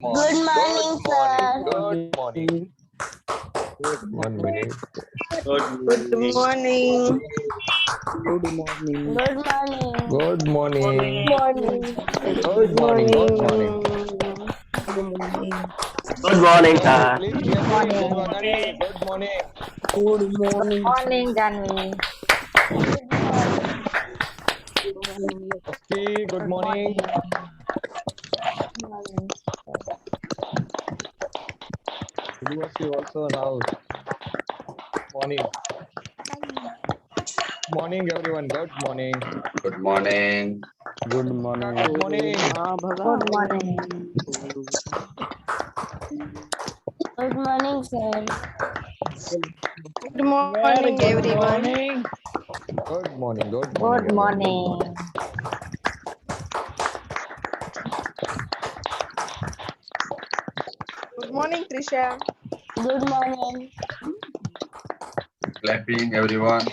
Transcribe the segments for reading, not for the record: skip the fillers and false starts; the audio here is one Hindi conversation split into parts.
Good morning, sir. Good morning. One minute. Good morning. Good morning. Good morning. Morning. Good morning. Good morning. Good morning, Can you sir. please hear me? Morning. Devagani, good morning. Good morning. Morning, Janvi. Asti, good morning. Udvasi also now. Morning. Morning, everyone. Good morning. Good morning. Good morning. Good morning. Good morning. Good morning, sir. Good morning, Good everyone. morning. Good morning. Good morning, Good everyone. Good morning. morning. Good morning, Trisha. Good morning. Clapping, everyone.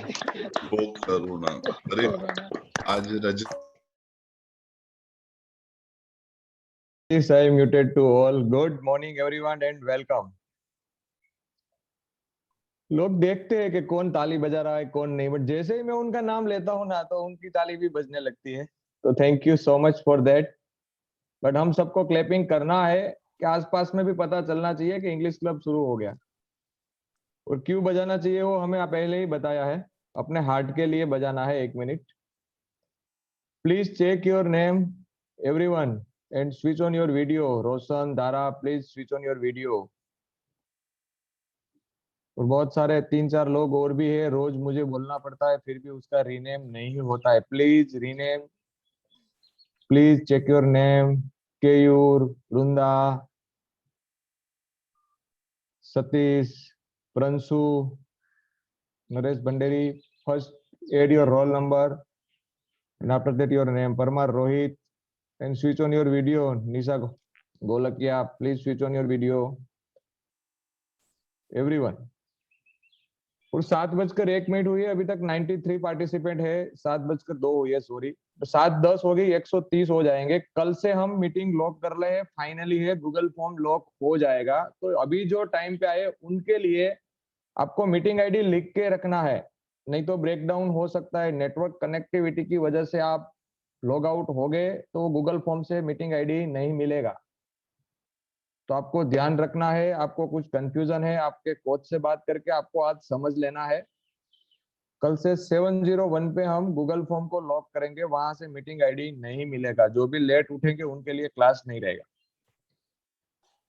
हो करुणा अरे आज रज Yes, I am muted to all. Good morning, everyone, and welcome. लोग देखते हैं कि कौन ताली बजा रहा है कौन नहीं, बट जैसे ही मैं उनका नाम लेता हूँ ना तो उनकी ताली भी बजने लगती है। तो thank you so much for that. But हम सबको क्लैपिंग करना है कि आसपास में भी पता चलना चाहिए कि इंग्लिश क्लब शुरू हो गया, और क्यों बजाना चाहिए वो हमें पहले ही बताया है। अपने हार्ट के लिए बजाना है। 1 minute please check your name everyone and switch on your video. Roshan, Dara, please switch on your video. और बहुत सारे 3-4 लोग और भी है, रोज मुझे बोलना पड़ता है फिर भी उसका रीनेम नहीं होता है। Please rename, please check your name. Keyur, Vrinda, Satish, Pranshu, Naresh Bhanderi. First add your roll number and after that your name. Parmar Rohit, and switch on your video. Nisha Golakia, please switch on your video. Everyone. और 7:01 हुई है, अभी तक 93 पार्टिसिपेंट है। 7:02 हुई है, सॉरी, 7:10 हो गई, 130 हो जाएंगे। कल से हम मीटिंग लॉक कर रहे हैं, फाइनली है, गूगल फॉर्म लॉक हो जाएगा। तो अभी जो टाइम पे आए उनके लिए आपको मीटिंग आईडी लिख के रखना है, नहीं तो ब्रेकडाउन हो सकता है। नेटवर्क कनेक्टिविटी की वजह से आप लॉग आउट हो गए तो गूगल फॉर्म से मीटिंग आईडी नहीं मिलेगा। तो आपको ध्यान रखना है। आपको कुछ कंफ्यूजन है, आपके कोच से बात करके आपको आज समझ लेना है। कल से 7:01 पे हम गूगल फॉर्म को लॉक करेंगे, वहां से मीटिंग आईडी नहीं मिलेगा। जो भी लेट उठेंगे उनके लिए क्लास नहीं रहेगा।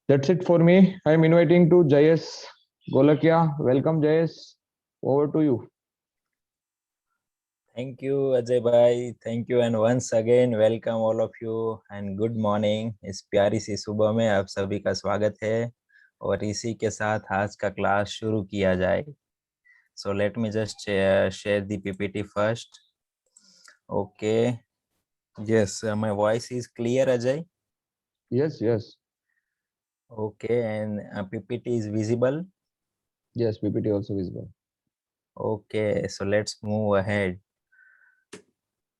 That's it for me. I am inviting to Jayesh Golakiya. Welcome Jayesh, over to you. Thank you, Ajay bhai. Thank you and once again welcome all of you and good morning. इस प्यारी सी सुबह में आप सभी का स्वागत है और इसी के साथ आज का क्लास शुरू किया जाए। So let me just share the PPT first. Okay. Yes, my voice is clear, Ajay. Yes, yes. Okay, and PPT is visible. Yes, PPT also visible. Okay, so let's move ahead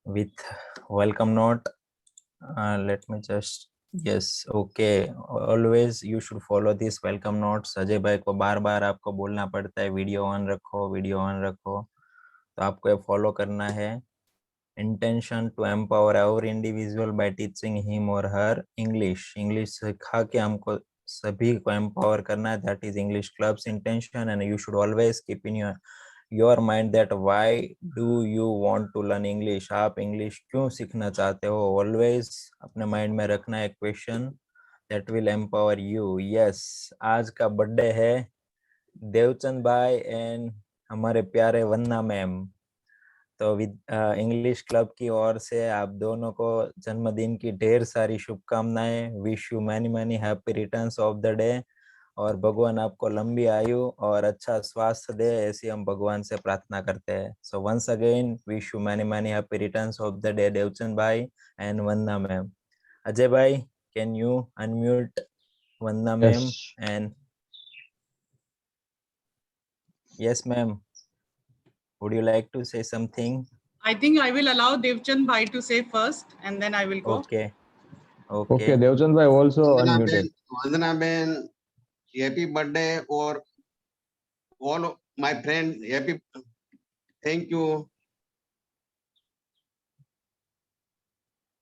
with welcome note. Let me just, yes, okay, always you should follow this welcome notes. Ajay भाई को बार बार आपको बोलना पड़ता है वीडियो ऑन रखो, वीडियो ऑन रखो, तो आपको ये फॉलो करना है। Intention to empower our individual by teaching him और हर इंग्लिश। इंग्लिश सिखा के हमको सभी को एम्पावर करना है। That is English club's intention and you should always keep in your mind that why do you want to learn English. आप इंग्लिश क्यों सीखना चाहते हो, ऑलवेज अपने माइंड में रखना है question that will empower you. Yes, आज का बर्थडे है देवचंद भाई एंड हमारे प्यारे वन्ना मैम। तो इंग्लिश क्लब की ओर से आप दोनों को जन्मदिन की ढेर सारी शुभकामनाएं। Wish you many many happy returns of the day, और भगवान आपको लंबी आयु और अच्छा स्वास्थ्य दे, ऐसी हम भगवान से प्रार्थना करते हैं। So once again wish you many many happy returns of the day Devchand bhai and Vandana ma'am. Ajay bhai, can you unmute Vandana ma'am? And yes ma'am, would you like to say something? I think I will allow Devchand Bhai to say first and then I will go. Okay. Okay, Devchand bhai also unmuted. Vandana ben happy birthday और all my friend happy thank you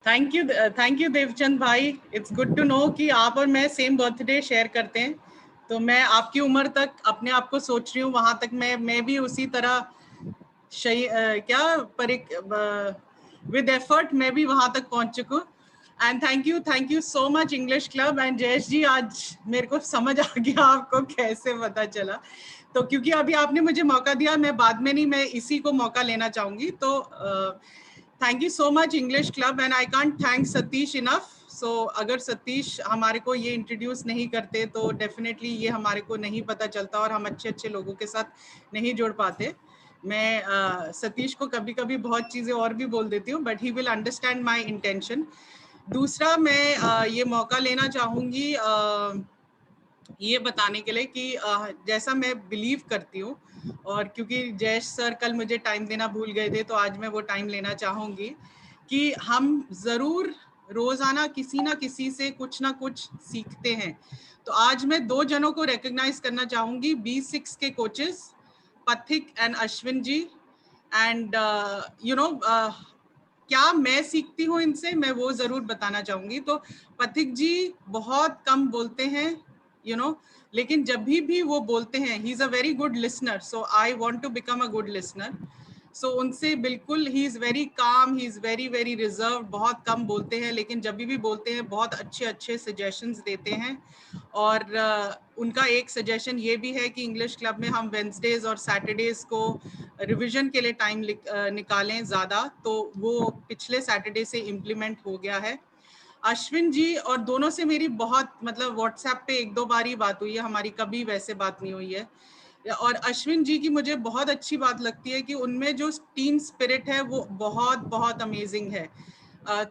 thank you Devchand bhai. It's good to know कि आप और मैं सेम बर्थडे शेयर करते हैं. तो मैं आपकी उम्र तक अपने आप को सोच रही हूँ, वहां तक मैं भी उसी तरह विद एफर्ट मैं भी वहां तक पहुंच चुकूं. And thank you so much English club. And Jayesh ji, आज मेरे को समझ आ गया आपको कैसे पता चला. तो क्योंकि अभी आपने मुझे मौका दिया, मैं बाद में नहीं, मैं इसी को मौका लेना चाहूंगी. तो thank you so much English club. And I can't thank Satish enough. So अगर सतीश हमारे को ये इंट्रोड्यूस नहीं करते तो डेफिनेटली ये हमारे को नहीं पता चलता और हम अच्छे लोगों के साथ नहीं जुड़ पाते. मैं सतीश को कभी कभी बहुत चीज़ें और भी बोल देती हूँ, but he will understand my intention. दूसरा, मैं ये मौका लेना चाहूँगी ये बताने के लिए कि जैसा मैं बिलीव करती हूँ, और क्योंकि जयेश सर कल मुझे टाइम देना भूल गए थे, तो आज मैं वो टाइम लेना चाहूँगी कि हम ज़रूर रोज़ाना किसी ना किसी से कुछ ना कुछ सीखते हैं. तो आज मैं 2 जनों को रिकग्नाइज करना चाहूँगी, B6 के कोचेस पथिक एंड अश्विन जी. एंड क्या मैं सीखती हूँ इनसे, मैं वो ज़रूर बताना चाहूँगी. तो पथिक जी बहुत कम बोलते हैं, लेकिन जब भी वो बोलते हैं, he is a very good listener. So I want to become a good listener. So उनसे बिल्कुल, he is very calm, he is very reserve. बहुत कम बोलते हैं, लेकिन जब भी बोलते हैं बहुत अच्छे सजेशंस देते हैं. और उनका एक सजेशन ये भी है कि इंग्लिश क्लब में हम वेंसडेज और सैटरडेज को रिवीजन के लिए टाइम निकालें ज़्यादा. तो वो पिछले सैटरडे से इम्प्लीमेंट हो गया है. अश्विन जी और दोनों से मेरी बहुत, मतलब व्हाट्सएप पे 1-2 बार ही बात हुई है, हमारी कभी वैसे बात नहीं हुई है. और अश्विन जी की मुझे बहुत अच्छी बात लगती है कि उनमें जो टीम स्पिरिट है वो बहुत अमेजिंग है.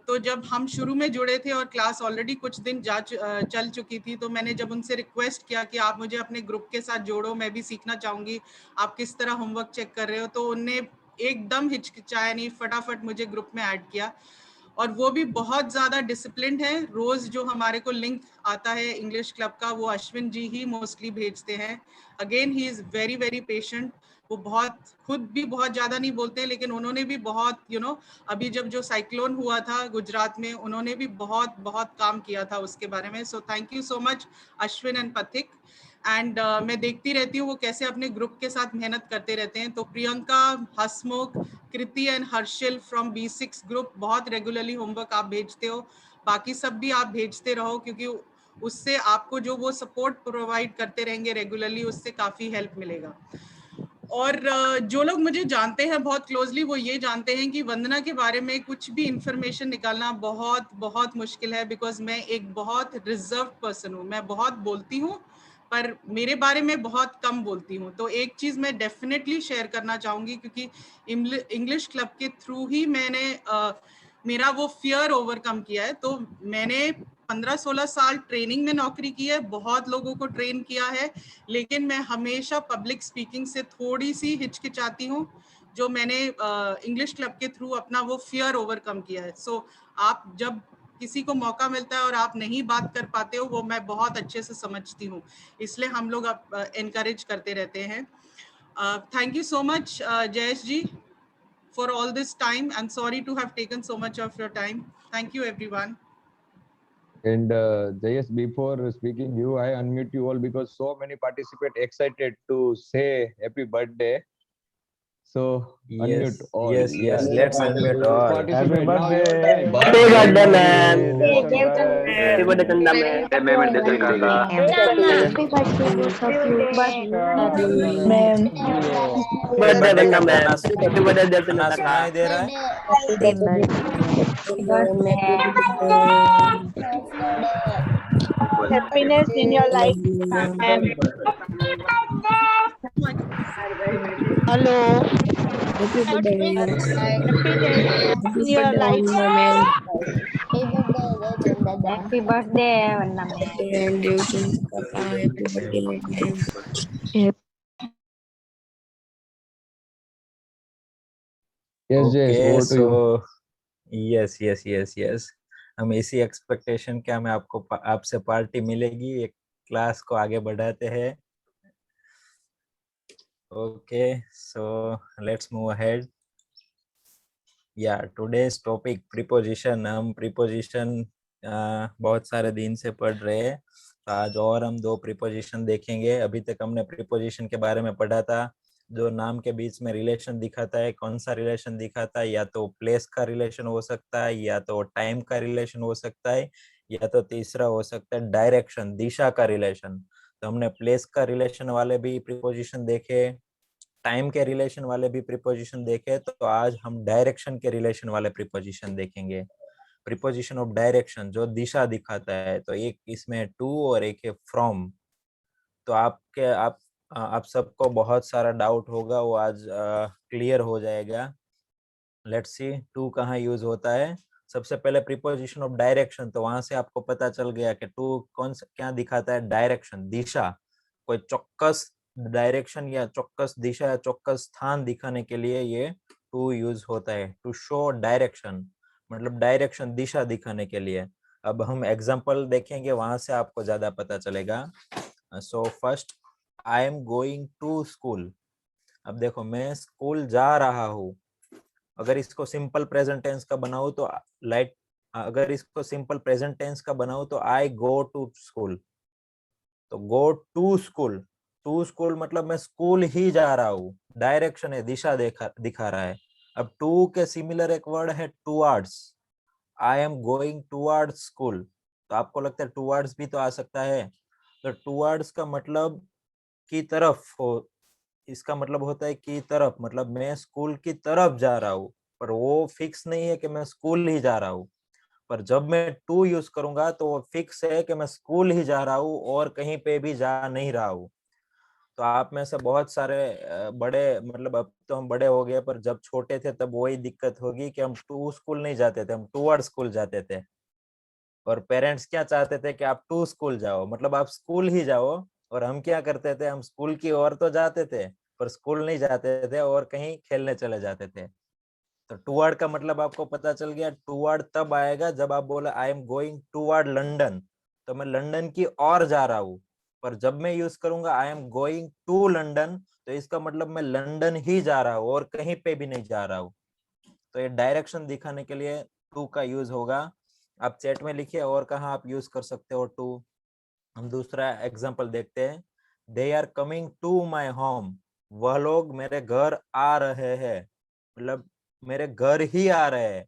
तो जब हम शुरू में जुड़े थे और क्लास ऑलरेडी कुछ दिन चल चुकी थी, तो मैंने जब उनसे रिक्वेस्ट किया कि आप मुझे अपने ग्रुप के साथ जोड़ो, मैं भी सीखना चाहूँगी आप किस तरह होमवर्क चेक कर रहे हो, तो उनने एकदम हिचकिचाया नहीं, फटाफट मुझे ग्रुप में ऐड किया. और वो भी बहुत ज़्यादा डिसिप्लिन्ड है. रोज़ जो हमारे को लिंक आता है इंग्लिश क्लब का, वो अश्विन जी ही मोस्टली भेजते हैं. Again he is very patient. वो खुद भी बहुत ज़्यादा नहीं बोलते हैं, लेकिन उन्होंने भी बहुत अभी जब जो साइक्लोन हुआ था गुजरात में, उन्होंने भी बहुत काम किया था उसके बारे में. So thank you so much Ashwin and पथिक. एंड मैं देखती रहती हूँ वो कैसे अपने ग्रुप के साथ मेहनत करते रहते हैं. तो Priyanka, Hasmukh, Kriti and Harshil from B6 group, बहुत रेगुलरली होमवर्क आप भेजते हो. बाकी सब भी आप भेजते रहो, क्योंकि उससे आपको जो वो सपोर्ट प्रोवाइड करते रहेंगे रेगुलरली, उससे काफ़ी हेल्प मिलेगा. और जो लोग मुझे जानते हैं बहुत क्लोजली, वो ये जानते हैं कि वंदना के बारे में कुछ भी इंफॉर्मेशन निकालना बहुत मुश्किल है. बिकॉज मैं एक बहुत रिजर्व पर्सन हूँ. मैं बहुत बोलती हूँ, पर मेरे बारे में बहुत कम बोलती हूँ. तो एक चीज़ मैं डेफिनेटली शेयर करना चाहूँगी, क्योंकि इंग्लिश क्लब के थ्रू ही मैंने मेरा वो फियर ओवरकम किया है. तो मैंने 15-16 साल ट्रेनिंग में नौकरी की है, बहुत लोगों को ट्रेन किया है, लेकिन मैं हमेशा पब्लिक स्पीकिंग से थोड़ी सी हिचकिचाती हूँ, जो मैंने इंग्लिश क्लब के थ्रू अपना वो फियर ओवरकम किया है. सो आप जब किसी को मौका मिलता है और आप नहीं बात कर पाते हो, वो मैं बहुत अच्छे से समझती हूँ, इसलिए हम लोग एनकरेज करते रहते हैं. Thank you so much Jayesh ji for all this time, and sorry to have taken so much of your time. Thank you everyone. And Jayesh, before speaking you, I unmute you all because so many participants excited to say happy birthday. So unmute all. Yes. Let's unmute all. Participate. Happy Now your birthday. time. Happy birthday, man. Happy birthday, Chanda man. Happy birthday, Chanda. Happy birthday both of you. Ma'am. Happy birthday, Chanda man. गाना Happy birthday, Devchandra गाना Kaka. सुनाई दे रहा है? Happy birthday. Happiness in your life, ma'am. Hello. Happiness in your life, ma'am. Happy birthday, Vanna ma'am. Yes, Jayesh, Okay, over to you. so yes. हम इसी एक्सपेक्टेशन के हमें आपसे पार्टी मिलेगी। एक क्लास को आगे बढ़ाते हैं। Okay, so let's move ahead. या टुडेज टॉपिक प्रीपोजिशन। हम प्रीपोजिशन बहुत सारे दिन से पढ़ रहे हैं, तो आज और हम 2 प्रीपोजिशन देखेंगे। अभी तक हमने प्रीपोजिशन के बारे में पढ़ा था, जो नाम के बीच में रिलेशन दिखाता है। कौन सा रिलेशन दिखाता है? या तो प्लेस का रिलेशन हो सकता है, या तो टाइम का रिलेशन हो सकता है, या तो तीसरा हो सकता है डायरेक्शन, दिशा का रिलेशन। तो हमने प्लेस का रिलेशन वाले भी प्रीपोजिशन देखे, टाइम के रिलेशन वाले भी प्रीपोजिशन देखे, तो आज हम डायरेक्शन के रिलेशन वाले प्रीपोजिशन देखेंगे। प्रीपोजिशन ऑफ डायरेक्शन जो दिशा दिखाता है, तो एक इसमें टू और एक है फ्रॉम। तो आप सबको बहुत सारा डाउट होगा, वो आज क्लियर हो जाएगा। लेट्स सी टू कहाँ यूज होता है। सबसे पहले प्रीपोजिशन ऑफ डायरेक्शन, तो वहां से आपको पता चल गया कि टू क्या दिखाता है? डायरेक्शन, दिशा। कोई चौक्कस डायरेक्शन या चौक्कस दिशा या चौक्कस स्थान दिखाने के लिए ये टू यूज होता है। टू शो डायरेक्शन मतलब डायरेक्शन, दिशा दिखाने के लिए। अब हम एग्जांपल देखेंगे, वहां से आपको ज्यादा पता चलेगा। So first, I am going to school. अब देखो, मैं स्कूल जा रहा हूँ। अगर इसको सिंपल प्रेजेंट टेंस का बनाऊं तो अगर इसको सिंपल प्रेजेंट टेंस का बनाऊं तो आई गो टू स्कूल। तो go to school, to school मतलब मैं स्कूल ही जा रहा हूँ। डायरेक्शन है, दिशा दिखा रहा है। अब टू के सिमिलर एक वर्ड है towards. I am going towards school. तो आपको लगता है टुवर्ड्स भी तो आ सकता है। तो टुवर्ड्स का मतलब की तरफ हो, इसका मतलब होता है की तरफ, मतलब मैं स्कूल की तरफ जा रहा हूँ। पर वो फिक्स नहीं है कि मैं स्कूल ही जा रहा हूँ। पर जब मैं टू यूज करूंगा तो वो फिक्स है कि मैं स्कूल ही जा रहा हूँ और कहीं पे भी जा नहीं रहा हूँ। तो आप में से बहुत सारे बड़े, मतलब अब तो हम बड़े हो गए, पर जब छोटे थे तब वही दिक्कत होगी कि हम टू स्कूल नहीं जाते थे, हम टूवर्ड स्कूल जाते थे। और पेरेंट्स क्या चाहते थे कि आप टू स्कूल जाओ, मतलब आप स्कूल ही जाओ। और हम क्या करते थे, हम स्कूल की ओर तो जाते थे पर स्कूल नहीं जाते थे और कहीं खेलने चले जाते थे। तो टूवर्ड का मतलब आपको पता चल गया। टूवर्ड तब आएगा जब आप बोले आई एम गोइंग टूवर्ड लंदन, तो मैं लंदन की ओर जा रहा हूँ। पर जब मैं यूज करूंगा I am going to London, तो इसका मतलब मैं लंदन ही जा रहा हूँ और कहीं पे भी नहीं जा रहा हूँ। तो ये डायरेक्शन दिखाने के लिए टू का यूज होगा। आप चैट में लिखिए और कहाँ आप यूज कर सकते हो टू। हम दूसरा एग्जांपल देखते हैं। They are coming to my home. वह लोग मेरे घर आ रहे हैं, मतलब मेरे घर ही आ रहे हैं।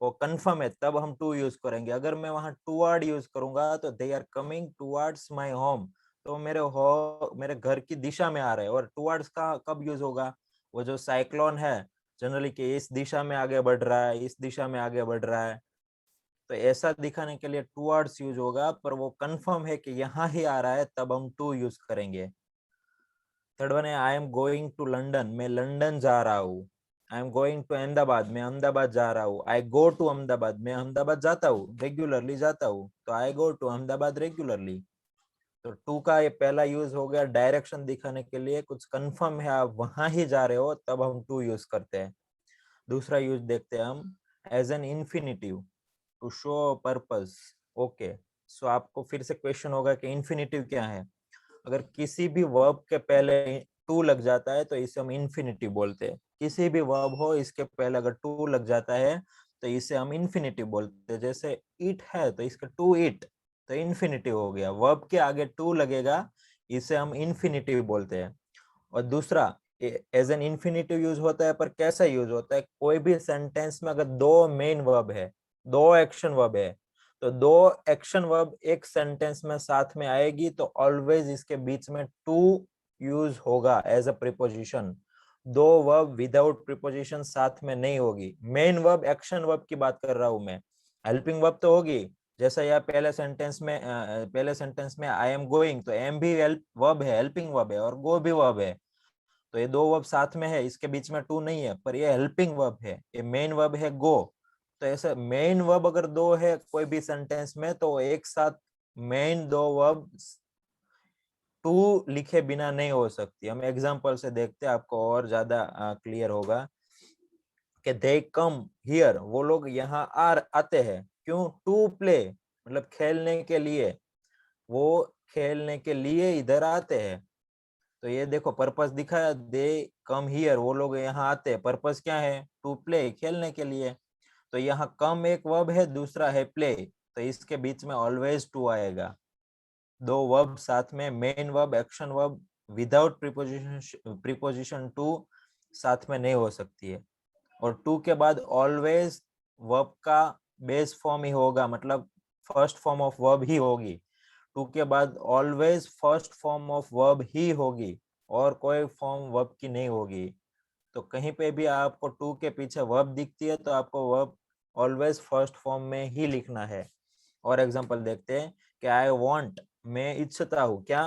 वो कंफर्म है, तब हम टू यूज करेंगे। अगर मैं वहां टूवर्ड यूज करूंगा तो they are coming towards my home, तो मेरे घर की दिशा में आ रहे हैं। और टूवर्ड्स का कब यूज होगा? वो जो साइक्लोन है जनरली कि इस दिशा में आगे बढ़ रहा है, इस दिशा में आगे बढ़ रहा है, तो ऐसा दिखाने के लिए टूवर्ड्स यूज होगा। पर वो कंफर्म है कि यहाँ ही आ रहा है, तब हम टू यूज करेंगे। थर्ड वन है I am going to London. मैं लंदन जा रहा हूँ। I am going to Ahmedabad. मैं अहमदाबाद जा रहा हूँ। I go to Ahmedabad. मैं अहमदाबाद जाता हूँ, रेगुलरली जाता हूँ। तो I go to Ahmedabad regularly. तो टू का ये पहला यूज हो गया डायरेक्शन दिखाने के लिए, कुछ कंफर्म है आप वहां ही जा रहे हो, तब हम टू यूज करते हैं। दूसरा यूज देखते हैं हम, as an infinitive, to show purpose. Okay, so आपको फिर से क्वेश्चन होगा कि इन्फिनिटिव क्या है। अगर किसी भी वर्ब के पहले टू लग जाता है तो इसे हम इन्फिनिटिव बोलते हैं। किसी भी वर्ब हो, इसके पहले अगर टू लग जाता है तो इसे हम इन्फिनिटिव बोलते हैं। जैसे इट है तो इसका टू इट, तो इन्फिनिटिव हो गया। वर्ब के आगे टू लगेगा, इसे हम इन्फिनिटिव बोलते हैं। और दूसरा, एज एन इन्फिनिटिव यूज होता है, पर कैसा यूज होता है? कोई भी सेंटेंस में अगर दो मेन वर्ब है, दो एक्शन वर्ब है, तो दो एक्शन वर्ब एक सेंटेंस में साथ में आएगी तो ऑलवेज इसके बीच में टू यूज होगा एज अ प्रीपोजिशन। दो वर्ब विदाउट प्रीपोजिशन साथ में नहीं होगी। मेन वर्ब, एक्शन वर्ब की बात कर रहा हूं मैं। हेल्पिंग वर्ब तो होगी, जैसा यह पहले सेंटेंस में आई एम गोइंग, तो एम भी वर्ब है, हेल्पिंग वर्ब है, और गो भी वर्ब है। तो ये दो वर्ब साथ में है, इसके बीच में टू नहीं है, पर ये हेल्पिंग वर्ब है, ये मेन वर्ब है गो। तो ऐसा मेन वर्ब अगर दो है कोई भी सेंटेंस में, तो एक साथ मेन दो वर्ब टू लिखे बिना नहीं हो सकती। हम एग्जांपल से देखते हैं, आपको और ज्यादा क्लियर होगा कि दे कम हियर, वो लोग यहाँ आते हैं। क्यों? टू प्ले मतलब खेलने के लिए, वो खेलने के लिए इधर आते हैं। तो ये देखो पर्पस दिखाया, दे कम हियर, वो लोग यहाँ आते हैं। पर्पस क्या है? टू प्ले, खेलने के लिए। तो यहाँ कम एक वर्ब है, दूसरा है प्ले, तो इसके बीच में ऑलवेज टू आएगा। दो वर्ब साथ में, main verb, action verb without preposition to साथ में नहीं हो सकती है। और टू के बाद ऑलवेज वर्ब का बेस फॉर्म ही होगा, मतलब फर्स्ट फॉर्म ऑफ वर्ब ही होगी। टू के बाद always first form of verb ही होगी, और कोई फॉर्म वर्ब की नहीं होगी। तो कहीं पे भी आपको टू के पीछे वर्ब दिखती है तो आपको वर्ब ऑलवेज फर्स्ट फॉर्म में ही लिखना है। और एग्जांपल देखते हैं कि आई वांट, मैं इच्छता हूँ क्या?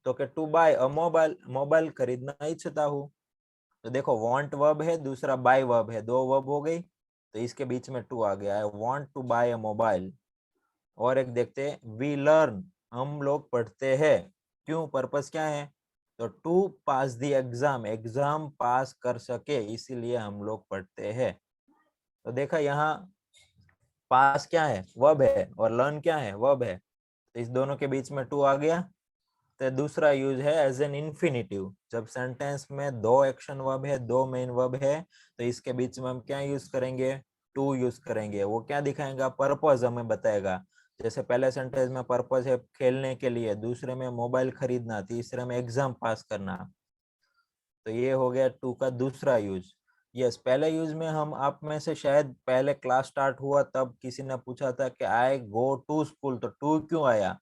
तो कि to buy a mobile, mobile खरीदना इच्छता हूँ। तो देखो वांट वर्ब है, दूसरा बाय वर्ब है, दो वर्ब हो गई, तो इसके बीच में टू आ गया। I want to buy a mobile. और एक देखते हैं, वी लर्न, हम लोग पढ़ते हैं। क्यों? पर्पस क्या है? तो to pass the exam, exam पास कर सके इसीलिए हम लोग पढ़ते हैं। तो देखा यहाँ पास क्या है? वर्ब है, और लर्न क्या है? वर्ब है। तो इस दोनों के बीच में टू आ गया। तो दूसरा यूज है एज एन इन्फिनिटिव, जब सेंटेंस में दो एक्शन वर्ब है, दो मेन वर्ब है, तो इसके बीच में हम क्या यूज करेंगे? टू यूज करेंगे। वो क्या दिखाएगा? पर्पस हमें बताएगा। जैसे पहले सेंटेंस में पर्पस है खेलने के लिए, दूसरे में मोबाइल खरीदना, तीसरे में एग्जाम पास करना। तो ये हो गया टू का दूसरा यूज। यस, पहले यूज में हम आप में से शायद पहले क्लास स्टार्ट हुआ तब किसी ने पूछा था कि आई गो टू स्कूल, तो टू क्यों आया?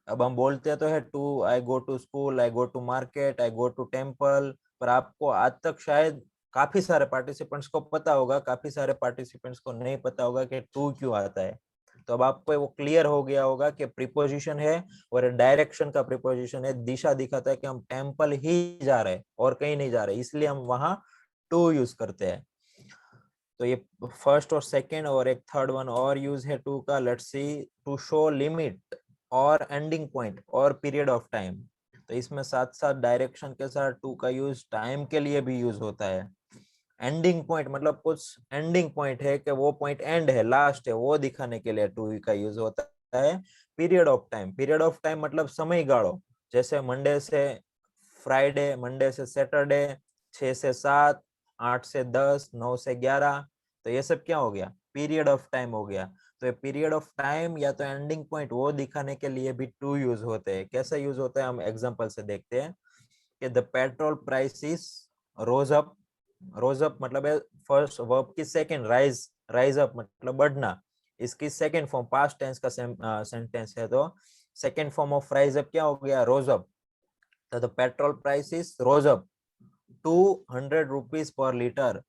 अब हम बोलते तो है to, I go to school, I go to market, I go to temple, पर आपको आज तक शायद काफी सारे पार्टिसिपेंट्स को पता होगा, काफी सारे पार्टिसिपेंट्स को नहीं पता होगा कि टू क्यों आता है। तो अब आपको वो क्लियर हो गया होगा कि प्रीपोजिशन है, और डायरेक्शन का प्रीपोजिशन है, दिशा दिखाता है कि हम टेम्पल ही जा रहे हैं और कहीं नहीं जा रहे, इसलिए हम वहां टू यूज करते हैं। तो ये फर्स्ट और सेकंड, और एक थर्ड वन और यूज है टू का, let's see, to show limit और एंडिंग पॉइंट और पीरियड ऑफ टाइम। तो इसमें साथ साथ डायरेक्शन के साथ टू का यूज टाइम के लिए भी यूज होता है। एंडिंग पॉइंट मतलब कुछ एंडिंग पॉइंट है कि वो पॉइंट एंड है, लास्ट है, वो दिखाने के लिए टू का यूज होता है। Period of time, period of time मतलब समय गाड़ो, जैसे मंडे से फ्राइडे, मंडे से सैटरडे, 6 से 7, 8 से 10, 9 से 11, तो ये सब क्या हो गया? पीरियड ऑफ टाइम हो गया। तो पीरियड ऑफ टाइम या तो एंडिंग पॉइंट वो दिखाने के लिए भी टू यूज होते हैं। कैसे यूज होता है हम एग्जांपल से देखते हैं कि the petrol prices rose up, rose up मतलब है फर्स्ट वर्ब की सेकंड, राइज, राइज अप मतलब बढ़ना, इसकी सेकंड फॉर्म पास्ट टेंस का सेंटेंस है, तो second form of rise up क्या हो गया? Rose up. तो the petrol prices rose up 200 rupees per litre,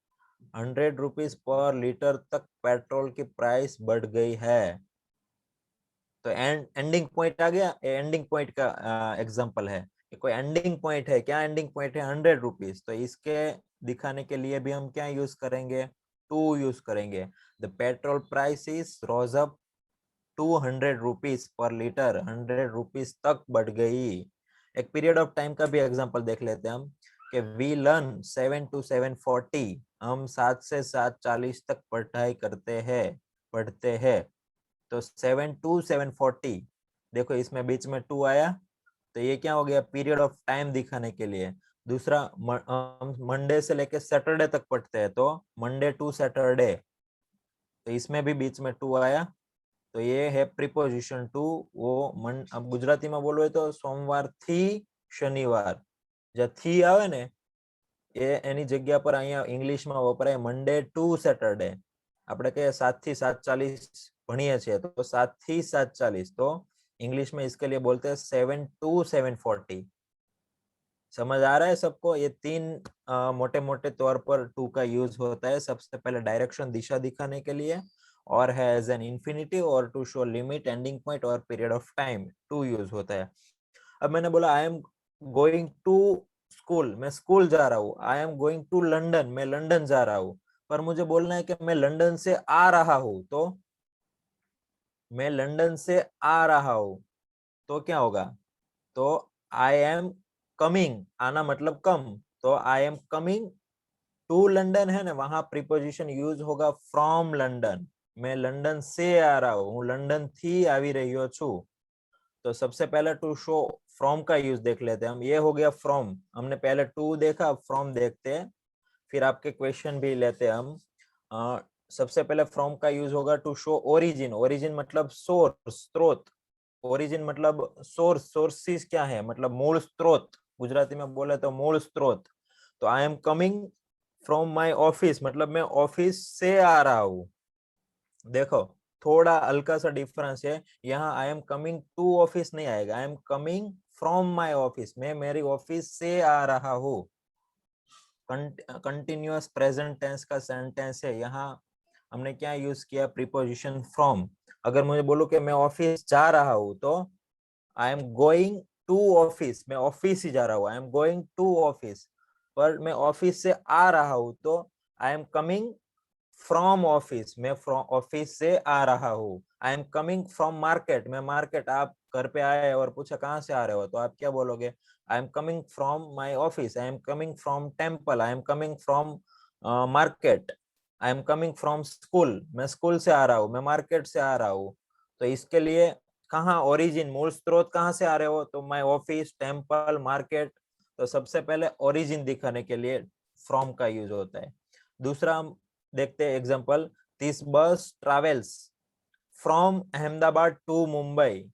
100 rupees per litre तक पेट्रोल की प्राइस बढ़ गई है। तो एंडिंग पॉइंट आ गया, एंडिंग पॉइंट का एग्जांपल है कि कोई एंडिंग पॉइंट है, क्या एंडिंग पॉइंट है? 100 रुपीज। तो इसके दिखाने के लिए भी हम क्या यूज करेंगे? टू यूज करेंगे। The petrol price is rose up 200 rupees per litre, 100 rupees तक बढ़ गई। एक पीरियड ऑफ टाइम का भी एग्जांपल देख लेते हैं हम कि वी लर्न 7 to 7:40, हम 7 से 7:40 तक पढ़ाई करते हैं, पढ़ते हैं। तो 7 to 7:40, देखो इसमें बीच में टू आया, तो ये क्या हो गया? पीरियड ऑफ टाइम दिखाने के लिए। दूसरा, हम मंडे से लेके सैटरडे तक पढ़ते हैं, तो मंडे टू सैटरडे, तो इसमें भी बीच में टू आया, तो ये है प्रीपोजिशन टू। वो अब गुजराती में बोलवे तो सोमवार थी शनिवार, जो थी आवे ने એ એની જગ્યા પર અહીંયા ઇંગ્લિશમાં વપરાય મંડે ટુ સેટરડે। આપણે કહીએ 7 થી 7:40 ભણીએ છીએ, તો 7 થી 7:40, तो इंग्लिश में इसके लिए बोलते हैं 7 to 7:40। समझ आ रहा है सबको? ये तीन मोटे मोटे तौर पर टू का यूज होता है। सबसे पहले डायरेक्शन, दिशा दिखाने के लिए, और है एज एन इन्फिनिटिव, और to show limit, ending point और period of time, to use होता है। अब मैंने बोला I am going to school, मैं स्कूल जा रहा हूँ। I am going to London, मैं लंदन जा रहा हूँ। पर मुझे बोलना है कि मैं लंदन से आ रहा हूँ, तो मैं लंदन से आ रहा हूँ, तो क्या होगा? तो आई एम कमिंग, आना मतलब कम, तो I am coming to London है ना, वहां प्रीपोजिशन यूज होगा फ्रॉम लंदन। मैं लंदन से आ रहा हूँ, लंदन थी आवी रह्यो छू। तो सबसे पहले टू शो फ्रॉम का यूज देख लेते हैं हम। ये हो गया फ्रॉम, हमने पहले टू देखा, फ्रॉम देखते हैं, फिर आपके क्वेश्चन भी लेते हैं हम। सबसे पहले फ्रॉम का यूज होगा टू शो ओरिजिन। ओरिजिन मतलब सोर्स, स्रोत। ओरिजिन मतलब सोर्स, सोर्सेस क्या है मतलब मूल स्रोत, गुजराती में बोले तो मूल स्रोत। तो I am coming from my office मतलब मैं ऑफिस से आ रहा हूँ। देखो थोड़ा हल्का सा डिफरेंस है, यहाँ I am coming to office नहीं आएगा, I am coming from my office, मैं मेरी ऑफिस से आ रहा हूँ। कंटिन्यूअस प्रेजेंट टेंस का सेंटेंस है, यहाँ हमने क्या यूज किया, प्रीपोजिशन फ्रॉम। अगर मुझे बोलो कि मैं ऑफिस जा रहा हूँ तो I am going to office, मैं ऑफिस ही जा रहा हूँ, I am going to office. पर मैं ऑफिस से आ रहा हूँ तो I am coming from office, मैं फ्रॉम ऑफिस से आ रहा हूँ। I am coming from market, मैं मार्केट, आप घर पे आए और पूछा कहाँ से आ रहे हो तो आप क्या बोलोगे, आई am coming from my office. I am coming from temple, I am coming from market. I am coming from school, मैं स्कूल से आ रहा हूँ, मैं मार्केट से आ रहा हूँ। तो इसके लिए कहाँ ओरिजिन, मूल स्रोत कहाँ से आ रहे हो, तो माय ऑफिस, टेम्पल, मार्केट। तो सबसे पहले ओरिजिन दिखाने के लिए फ्रॉम का यूज होता है। दूसरा हम देखते हैं example, this bus travels from Ahmedabad to Mumbai.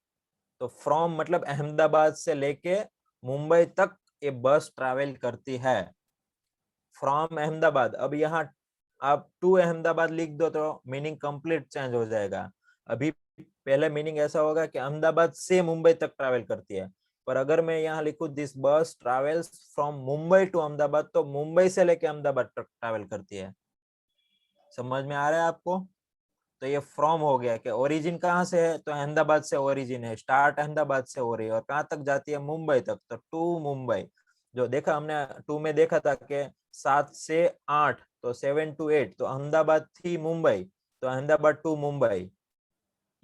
तो फ्रॉम मतलब अहमदाबाद से लेके मुंबई तक ये बस ट्रैवल करती है, फ्रॉम अहमदाबाद। अब यहाँ आप टू अहमदाबाद लिख दो तो मीनिंग कंप्लीट चेंज हो जाएगा। अभी पहले मीनिंग ऐसा होगा कि अहमदाबाद से मुंबई तक ट्रैवल करती है, पर अगर मैं यहाँ लिखूं this bus travels from Mumbai to Ahmedabad, तो मुंबई से लेके अहमदाबाद तक ट्रैवल करती है। समझ में आ रहा है आपको? तो ये फ्रॉम हो गया कि ओरिजिन कहाँ से है, तो अहमदाबाद से ओरिजिन है, स्टार्ट अहमदाबाद से हो रही है और कहाँ तक जाती है, मुंबई तक, तो टू मुंबई। जो देखा हमने टू में देखा था कि 7 से 8, तो 7 to 8, तो अहमदाबाद थी मुंबई, तो अहमदाबाद टू मुंबई,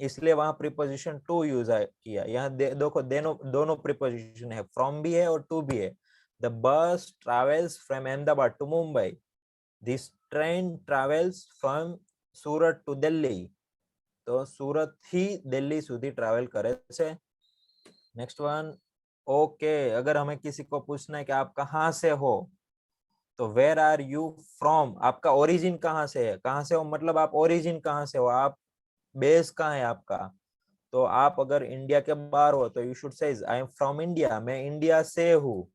इसलिए वहां प्रीपोजिशन टू यूज किया। यहाँ देखो दोनों प्रीपोजिशन है, फ्रॉम भी है और टू भी है। The bus travels from Ahmedabad to Mumbai, this train travels from Surat to Delhi, तो सूरत ही दिल्ली સુધી ट्रैवल करे છે। नेक्स्ट वन, ओके, अगर हमें किसी को पूछना है कि आप कहाँ से हो, तो वेयर आर यू फ्रॉम, आपका ओरिजिन कहाँ से है, कहाँ से हो मतलब आप ओरिजिन कहाँ से हो, आप बेस कहाँ है आपका। तो आप अगर इंडिया के बाहर हो तो you should say I am from India, मैं इंडिया से हूँ।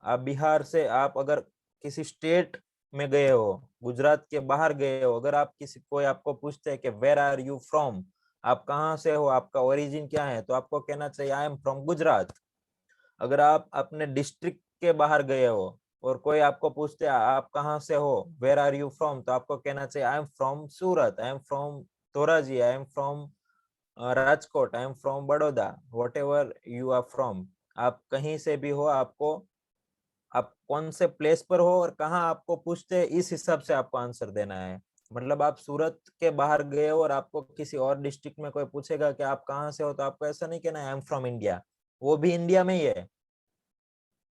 आप बिहार से, आप अगर किसी स्टेट में गए हो, गुजरात के बाहर गए हो, अगर आप किसी कोई आपको पूछते हैं कि वेयर आर यू फ्रॉम, आप कहाँ से हो, आपका ओरिजिन क्या है, तो आपको कहना चाहिए आई एम फ्रॉम गुजरात। अगर आप अपने डिस्ट्रिक्ट के बाहर गए हो और कोई आपको पूछते हैं आप कहाँ से हो, वेयर आर यू फ्रॉम, तो आपको कहना चाहिए I am from Surat, I am from Dhoraji, I am from Rajkot, I am from Baroda, whatever you are from. आप कहीं से भी हो, आपको आप कौन से प्लेस पर हो और कहाँ आपको पूछते हैं, इस हिसाब से आपको आंसर देना है। मतलब आप सूरत के बाहर गए हो और आपको किसी और डिस्ट्रिक्ट में कोई पूछेगा कि आप कहाँ से हो, तो आपको ऐसा नहीं कहना है आई एम फ्रॉम इंडिया, वो भी इंडिया में ही है,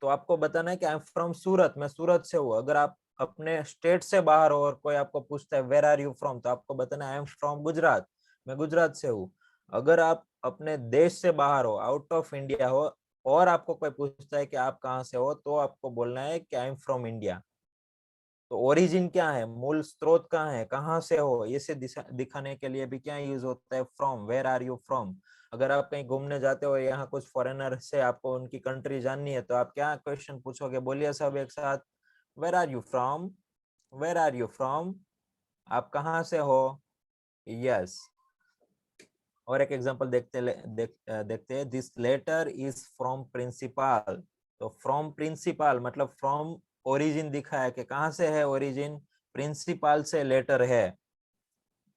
तो आपको बताना है कि आई एम फ्रॉम सूरत, मैं सूरत से हूँ। अगर आप अपने स्टेट से बाहर हो और कोई आपको पूछता है वेयर आर यू फ्रॉम, तो आपको बताना है आई एम फ्रॉम गुजरात, मैं गुजरात से हूँ। अगर आप अपने देश से बाहर हो, आउट ऑफ इंडिया हो, और आपको कोई पूछता है कि आप कहाँ से हो, तो आपको बोलना है कि आई एम फ्रॉम इंडिया। तो ओरिजिन क्या है, मूल स्रोत कहाँ है, कहाँ से हो, ये से दिखाने के लिए भी क्या यूज होता है, from, where are you from. अगर आप कहीं घूमने जाते हो, यहाँ कुछ फॉरेनर से आपको उनकी कंट्री जाननी है, तो आप क्या क्वेश्चन पूछोगे, बोलिए सब एक साथ, where are you from, where are you from, आप कहाँ से हो। यस, और एक एग्जांपल देखते हैं, this letter is from principal. तो फ्रॉम प्रिंसिपल मतलब फ्रॉम ओरिजिन दिखा है कि कहाँ से है ओरिजिन, प्रिंसिपल से लेटर है,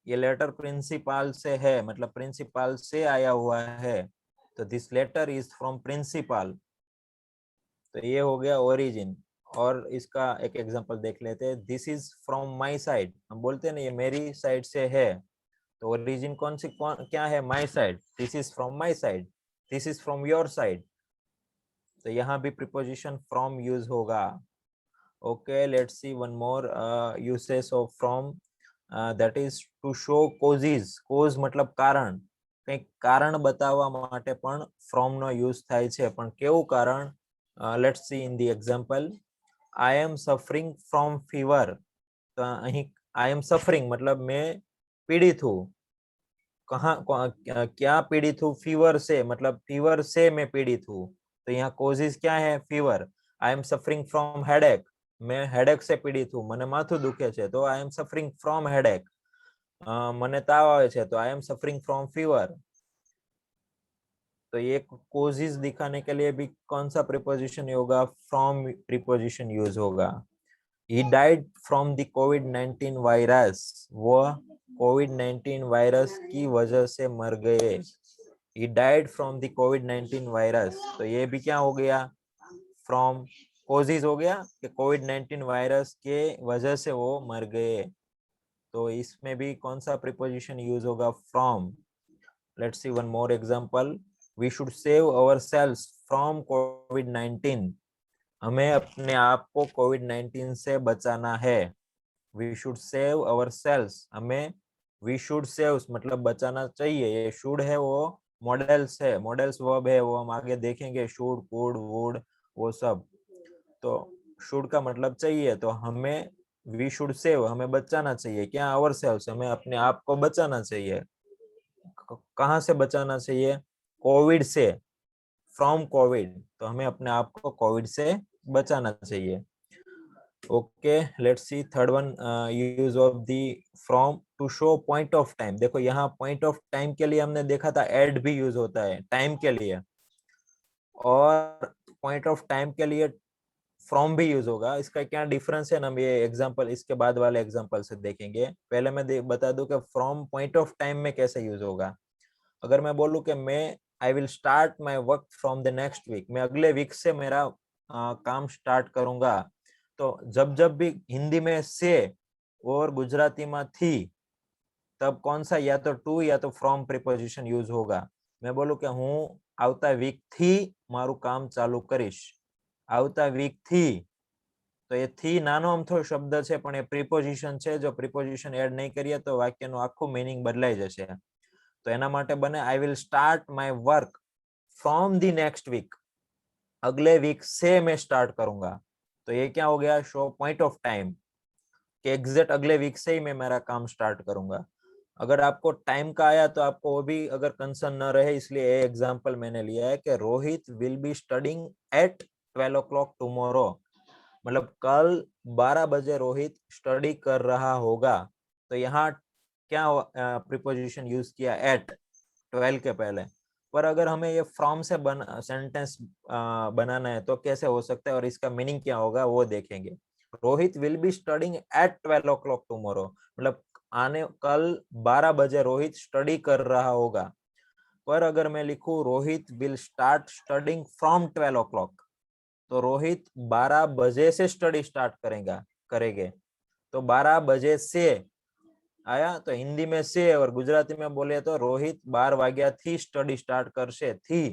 ये लेटर प्रिंसिपल से है, मतलब प्रिंसिपल से आया हुआ है, तो this letter is from principal. तो ये हो गया ओरिजिन। और इसका एक एग्जांपल देख लेते हैं, this is from my side, हम बोलते हैं ना ये मेरी साइड से है, तो ओरिजिन क्या है, my side, this is from my side, this is from your side, तो यहाँ भी प्रीपोजिशन फ्रॉम यूज होगा। Okay, let's C one more usage of from. that is to show causes. cause मतलब કારણ, કંઈક કારણ બતાવવા માટે પણ from નો યુઝ થાય છે. પણ કેવું કારણ? let's see in the example. I am suffering from fever. તો અહીં I am suffering मतलब मैं पीड़ित हूँ. कहाँ क्या पीड़ित हूँ? फीवर से, मतलब फीवर से मैं पीड़ित हूँ. तो यहाँ causes क्या है? Fever. I am suffering from headache. मैं हेडेक से पीड़ित हूँ, મને માથું દુખે છે, તો I am suffering from headache. મને તાવ આવે છે, તો I am suffering from fever. तो ये causes दिखाने के लिए भी कौन सा preposition होगा? From preposition यूज होगा. He died from the COVID-19 virus. वो COVID-19 वायरस की वजह से मर गए. He died from the COVID-19 virus. तो ये भी क्या हो गया? From causes हो गया कि COVID-19 वायरस के वजह से वो मर गए. तो इसमें भी कौन सा preposition यूज होगा? From. Let's see one more example. We should save ourselves from COVID-19. हमें अपने आप को COVID-19 से बचाना है. We should save ourselves. हमें we should save मतलब बचाना चाहिए. ये should है वो models है, models verb है, वो हम आगे देखेंगे. should, could, would वो सब. तो should का मतलब चाहिए, तो हमें we should save हमें बचाना चाहिए. क्या? ourselves हमें अपने आप को बचाना चाहिए. कहाँ से बचाना चाहिए? कोविड से. फ्रॉम कोविड, तो हमें अपने आप को कोविड से बचाना चाहिए. Okay, let's see third one. Use of the from to show point of time. देखो यहाँ पॉइंट ऑफ टाइम के लिए हमने देखा था एट भी यूज होता है टाइम के लिए, और पॉइंट ऑफ टाइम के लिए फ्रॉम भी यूज होगा. इसका क्या डिफरेंस है ना, हम ये एग्जांपल इसके बाद वाले एग्जांपल से देखेंगे. पहले मैं बता दूं कि फ्रॉम पॉइंट ऑफ टाइम में कैसे यूज होगा. अगर मैं बोलूं कि मैं I will start my work from the next week, मैं अगले वीक से मेरा काम स्टार्ट करूंगा. तो जब जब भी हिंदी में से और गुजराती में थी, तब कौन सा या तो टू या तो फ्रॉम प्रीपोजिशन यूज होगा. मैं बोलूं कि हूँ આવતા વીક થી મારું કામ ચાલુ કરીશ. આવતા વીક થી, તો એ થી નાનો અમથો શબ્દ છે, પણ એ પ્રીપોઝિશન છે. જો પ્રીપોઝિશન એડ નહીં કરીએ તો વાક્યનું આખું મીનિંગ બદલાઈ જશે. તો એના માટે બને I will start my work from the next week. अगले वीक से मैं स्टार्ट करूंगा. तो ये क्या हो गया? शो पॉइंट ऑफ टाइम कि एग्जैक्ट अगले वीक से ही मैं मेरा काम स्टार्ट करूंगा. अगर आपको टाइम का आया तो आपको वो भी अगर कंसर्न न रहे, इसलिए ये एग्जांपल मैंने लिया है कि Rohit will be studying at 12 o'clock tomorrow. मतलब कल 12 बजे रोहित स्टडी कर रहा होगा. तो यहाँ क्या प्रीपोजिशन यूज किया? एट, 12 के पहले. पर अगर हमें ये फ्रॉम से सेंटेंस बनाना है तो कैसे हो सकता है और इसका मीनिंग क्या होगा वो देखेंगे. Rohit will be studying at 12 o'clock tomorrow, मतलब आने कल 12 बजे रोहित स्टडी कर रहा होगा. पर अगर मैं लिखूं Rohit will start studying from 12 o'clock, तो रोहित 12 बजे से स्टडी स्टार्ट करेंगे. तो 12 बजे से आया, तो हिंदी में से, और गुजराती में बोले तो रोहित 12 वाग्या थी स्टडी स्टार्ट करशे. थी,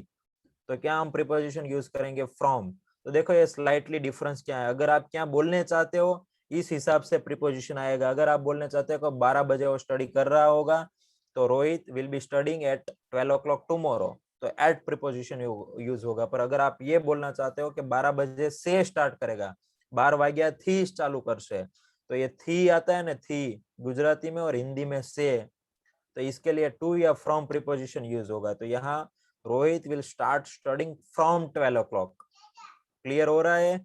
तो क्या हम प्रीपोजिशन यूज करेंगे? फ्रॉम. तो देखो ये स्लाइटली डिफरेंस क्या है. अगर आप क्या बोलने चाहते हो इस हिसाब से प्रीपोजिशन आएगा. अगर आप बोलने चाहते हो कि 12 बजे वो स्टडी कर रहा होगा, तो Rohit will be studying at 12 o'clock tomorrow, तो एट प्रीपोजिशन यूज होगा. पर अगर आप ये बोलना चाहते हो कि 12 बजे से स्टार्ट करेगा, 12 वाग्या थी चालू करशे, तो ये थी आता है ना, थी गुजराती में और हिंदी में से, तो इसके लिए टू या फ्रॉम प्रीपोजिशन यूज होगा. तो यहाँ Rohit will start studying from 12 o'clock. Clear हो रहा है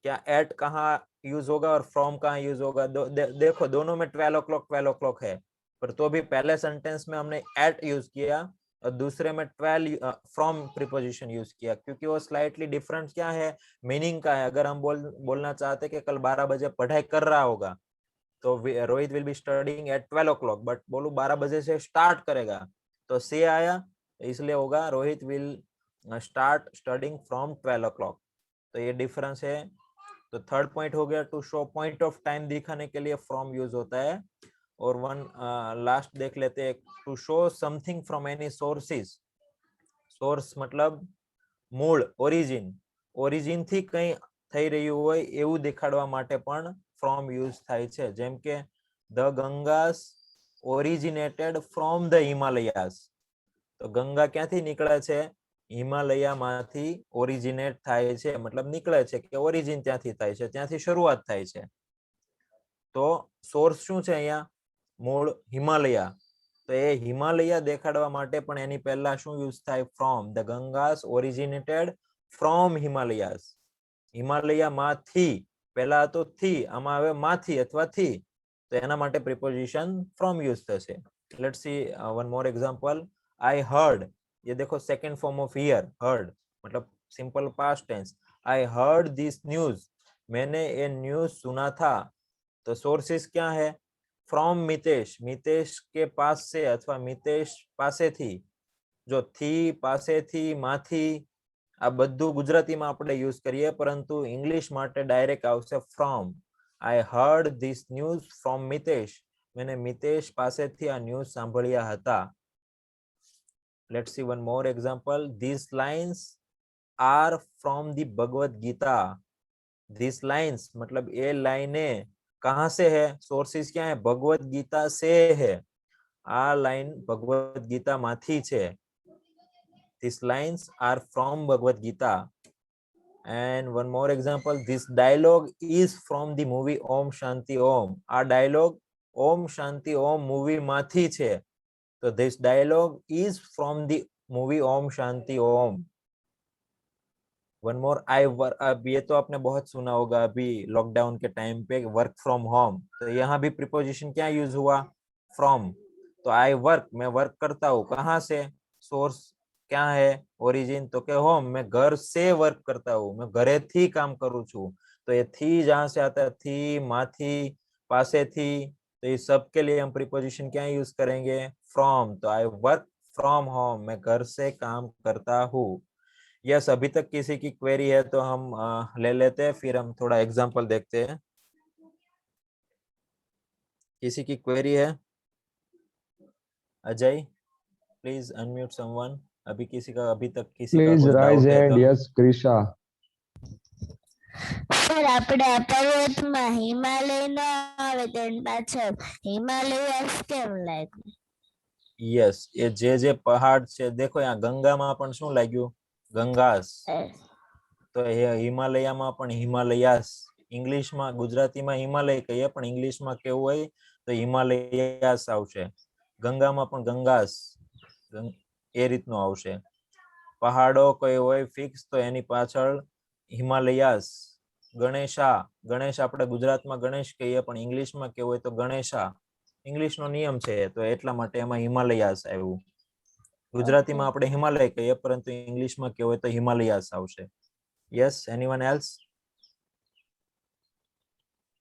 क्या? एट कहाँ यूज होगा और फ्रॉम कहाँ यूज होगा? देखो दोनों में 12 o'clock है, पर तो भी पहले सेंटेंस में हमने एट यूज किया और दूसरे में 12 फ्रॉम प्रीपोजिशन यूज किया, क्योंकि वो स्लाइटली डिफरेंट क्या है, मीनिंग का है. अगर हम बोलना चाहते कि कल 12 बजे पढ़ाई कर रहा होगा, तो Rohit will be studying at 12 o'clock, but बोलू 12 बजे से स्टार्ट करेगा, तो से आया, इसलिए होगा Rohit will start studying from 12 o'clock. तो ये डिफरेंस है. तो थर्ड पॉइंट हो गया, to show point of time दिखाने के लिए फ्रॉम यूज होता है. और वन लास्ट देख लेते हैं, to show something from any sources. Source मतलब मूળ, ઓરિજિન થી કઈ થઈ રહ્યું હોય એવું દેખાડવા માટે પણ ફ્રોમ યુઝ થાય છે. જેમ કે The Gangas originated from the Himalayas. તો ગંગા ક્યાંથી નીકળે છે? હિમાલયમાંથી ઓરિજિનેટ થાય છે, મતલબ નીકળે છે કે ઓરિજિન ત્યાંથી થાય છે, ત્યાંથી શરૂઆત થાય છે. તો સોર્સ શું છે અહીંયા? મૂળ હિમાલય. તો એ હિમાલય દેખાડવા માટે પણ એની પહેલા શું યુઝ થાય? From. The Gangas originated from Himalayas. હિમાલયમાંથી, પહેલા તો થી, આમાં હવે માથી અથવા થી, તો એના માટે પ્રિપોઝિશન ફ્રોમ યુઝ થશે. Let's see one more example. I heard, ये देखो second form of hear, heard मतलब simple past tense. I heard this news, मैंने ये न्यूज सुना था. तो सोर्सेस क्या है? फ्रॉम मितेश, मितेश के पास से अथवा मितेश पासे थी. जो थी, पासे थी, माथी, आ બધું ગુજરાતીમાં આપણે યુઝ કરીએ, પરંતુ ઇંગ્લિશ માટે ડાયરેક્ટ આવશે from. I heard this news from Mitesh, मैंने મિતેશ પાસેથી આ ન્યૂઝ સાંભળ્યા હતા. Let's see one more example. These lines are from the Bhagavad Gita. These lines मतलब ये लाइनें कहाँ से है? सोर्सेस क्या है? भगवत गीता से है. आ लाइन भगवत गीता माथी छे. These lines are from Bhagavad Gita. And one more example. This dialogue is from the movie Om Shanti Om. Uh dialogue Om Shanti Om movie माथी छे. So this dialogue is from the movie Om Shanti Om. One more. अब ये तो आपने बहुत सुना होगा अभी लॉकडाउन के टाइम पे, वर्क फ्रॉम होम. तो यहाँ भी प्रिपोजिशन क्या यूज हुआ? फ्रॉम. तो आई वर्क, मैं वर्क करता हूँ. कहाँ से? सोर्स क्या है? ओरिजिन तो के होम. मैं घर से वर्क करता हूँ, मैं घरे थी काम करूँ छू. तो ये थी जहाँ से आता है? थी, माथी, पासे थी. तो ये सब के लिए हम प्रिपोजिशन क्या यूज करेंगे? फ्रॉम. तो आई वर्क फ्रॉम होम, मैं घर से काम करता हूँ. यस, अभी तक किसी की क्वेरी है तो हम ले लेते हैं, फिर हम थोड़ा एग्जांपल देखते हैं. किसी की क्वेरी है? Ajay, please unmute someone. अभी किसी का, अभी तक किसी का प्लीज कुछ राइज डाउट है हैंड. तो? यस, कृषा. સર આપણે આ પર્વતમાં હિમાલય ન આવે તો એની પાછળ હિમાલયાસ કેમ લાગ્યું? यस, ये जे पहाड़ છે, देखो यहाँ ગંગામાં પણ શું લાગ્યું? ગંગાસ. તો એ હિમાલયમાં પણ હિમાલયાસ. ઇંગ્લિશમાં, ગુજરાતીમાં હિમાલય કહીએ, પણ ઇંગ્લિશમાં કેવું હોય? તો હિમાલયાસ આવશે. ગંગામાં પણ ગંગાસ, એ રીતનું આવશે. પહાડો કોઈ હોય ફિક્સ તો એની પાછળ હિમાલયાસ. ગણેશા, ગણેશ આપણે ગુજરાતમાં ગણેશ કહીએ, પણ ઇંગ્લિશમાં કેવું હોય? તો ગણેશા. ઇંગ્લિશનો નિયમ છે, તો એટલા માટે એમાં હિમાલયાસ આવ્યું. ગુજરાતીમાં આપણે હિમાલય કહીએ, પરંતુ ઇંગ્લિશમાં કેવું હોય? તો હિમાલયાસ આવશે. Yes, anyone else?